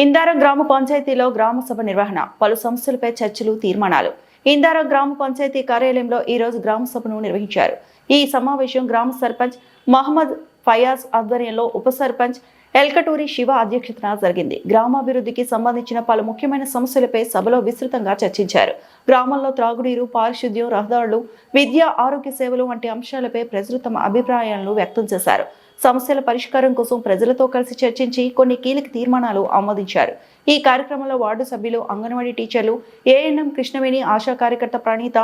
ఇందారం గ్రామ పంచాయతీలో గ్రామ సభ నిర్వహణ, పలు సమస్యలపై చర్చలు, తీర్మానాలు. ఇందారం గ్రామ పంచాయతీ కార్యాలయంలో ఈ రోజు గ్రామ సభను నిర్వహించారు. ఈ సమావేశం గ్రామ సర్పంచ్ మహమ్మద్ ఫయాజ్ ఆధ్వర్యంలో ఉప సర్పంచ్ ఎల్కటూరి శివ అధ్యక్షతన జరిగింది. గ్రామాభివృద్ధికి సంబంధించిన పలు ముఖ్యమైన సమస్యలపై సభలో విస్తృతంగా చర్చించారు. గ్రామంలో త్రాగునీరు, పారిశుద్ధ్యం, రహదారులు, విద్య, ఆరోగ్య సేవలు వంటి అంశాలపై ప్రజలు తమ అభిప్రాయాలను వ్యక్తం చేశారు. సమస్యల పరిష్కారం కోసం ప్రజలతో కలిసి చర్చించి కొన్ని కీలక తీర్మానాలు ఆమోదించారు. ఈ కార్యక్రమంలో వార్డు సభ్యులు, అంగన్వాడీ టీచర్లు, ఏఎన్ఎం కృష్ణవేణి, ఆశా కార్యకర్త ప్రణీత,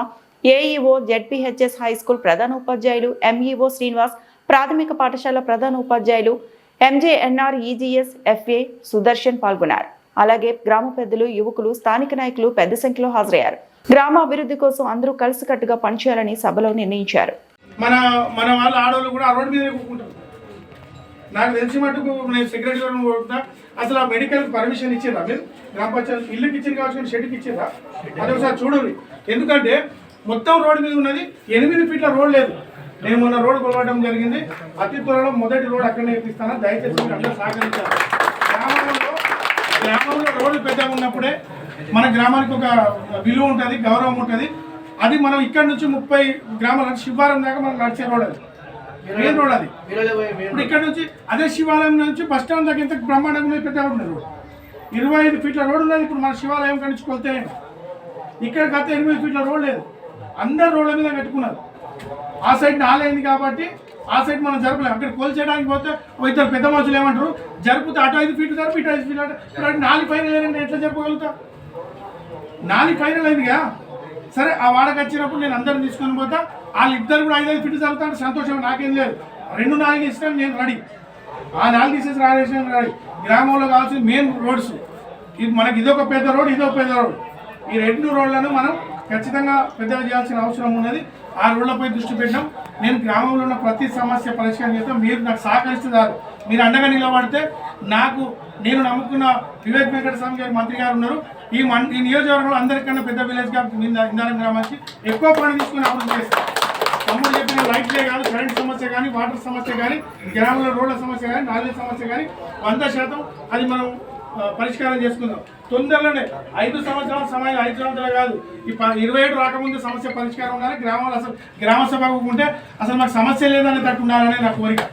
ఏఈఓ, జెడ్పీహెచ్ఎస్ హైస్కూల్ ప్రధాన ఉపాధ్యాయులు, ఎంఈఓ శ్రీనివాస్, ప్రాథమిక పాఠశాల ప్రధాన ఉపాధ్యాయులు, ఎంజేఎన్ఆర్, ఈజీఎస్, ఎఫ్ఏ సుదర్శన్ పాల్గొన్నారు. అలాగే గ్రామ పెద్దలు, యువకులు, స్థానిక నాయకులు పెద్ద సంఖ్యలో హాజరయ్యారు. గ్రామ అభివృద్ధి కోసం అందరూ కలిసికట్టుగా పనిచేయాలని సభలో నిర్ణయించారు. మన మన వాళ్ళ ఆడవాళ్ళు కూడా ఆ రోడ్డు మీద కూకుంటారు. నాకు తెలిసి మటుకు నేను సెక్రటరీ గారిని కోరుతున్నా, అసలు ఆ మెడికల్ పర్మిషన్ ఇచ్చిందా మీరు? గ్రామ పంచాయతీ ఇల్లుకి ఇచ్చింది కావచ్చు, కానీ షెడ్కి ఇచ్చిందా? అది ఒకసారి చూడండి. ఎందుకంటే మొత్తం రోడ్డు మీద ఉన్నది 8 ఫీట్ల రోడ్ లేదు. నేను మొన్న రోడ్డు కొలవడం జరిగింది. అతి త్వరలో మొదటి రోడ్ అక్కడనే ఇప్పిస్తాను. దయచేసి మీరు అందరూ సహకరించాలి. గ్రామంలో రోడ్లు పెద్దగా ఉన్నప్పుడే మన గ్రామానికి ఒక విలువ ఉంటుంది, గౌరవం ఉంటుంది. అది మనం ఇక్కడ నుంచి 30 గ్రామాల శివాలయం దాకా మనం నడిచే రోడ్, అది మెయిన్ రోడ్. అది ఇప్పుడు ఇక్కడ నుంచి అదే శివాలయం నుంచి బస్ స్టాండ్ దాకా ఎంత బ్రహ్మాండంగా పెద్ద రోడ్ ఉన్నది. 25 ఫీట్ల రోడ్ ఉన్నది. ఇప్పుడు మన శివాలయం నుంచి కొలితే ఇక్కడ గత 8 ఫీట్ల రోడ్ లేదు. అందరు రోడ్ల మీద కట్టుకున్నారు. ఆ సైడ్ నాలైంది కాబట్టి ఆ సైడ్ మనం జరపలేము. అక్కడ కోల్చేయడానికి పోతే ఇద్దరు పెద్ద మనుషులు ఏమంటారు, జరిపితే అటు 5 ఫీట్లు జరుపు, ఇటు 5 ఫీట్లు అటు 4 ఫైనల్ అయింది, ఎట్లా జరపగలుగుతా? 4 ఫైనల్ అయిందిగా. సరే, ఆ వాడకు వచ్చినప్పుడు నేను అందరిని తీసుకొని పోతా. వాళ్ళిద్దరు కూడా 5 ఫీట్లు జరుగుతాడు, సంతోషం, నాకేం లేదు. 2 4 ఇస్తాను, నేను రెడీ. ఆ 4 తీసేసి రాజేసిన రెడీ. గ్రామంలో కావాల్సిన మెయిన్ రోడ్స్ ఇది. మనకి ఇదొక పెద్ద రోడ్, ఇదొక పెద్ద రోడ్. ఈ 2 రోడ్లను మనం ఖచ్చితంగా పెద్దగా చేయాల్సిన అవసరం ఉన్నది. ఆ రోడ్లపై దృష్టి పెట్టాం. నేను గ్రామంలో ఉన్న ప్రతి సమస్య పరిష్కారం చేస్తాం. మీరు నాకు సహకరిస్తున్నారు. మీరు అండగా నిలబడితే నేను నమ్ముకున్న వివేక్ వెంకట స్వామి గారు మంత్రి గారు ఉన్నారు. ఈ నియోజకవర్గంలో అందరికన్నా పెద్ద విలేజ్ గా ఇందారం గ్రామానికి ఎక్కువ పని తీసుకుని అభివృద్ధి చేస్తాం. తమ్ముడు చెప్పిన లైట్లే కాదు, కరెంట్ సమస్య కానీ, వాటర్ సమస్య కానీ, గ్రామంలో రోడ్ల సమస్య కానీ, నాలుగు సమస్య కానీ 100% అది మనం పరిష్కారం చేసుకుందాం. తొందరలోనే 5 సంవత్సరాల సమయం, 5 సంవత్సరాలు కాదు, ఈ 27 రాకముందు సమస్య పరిష్కారం ఉండాలి. గ్రామాలు అసలు గ్రామ సభ ఉంటే అసలు మాకు సమస్య లేదని తట్టు ఉండాలనే నా కోరిక.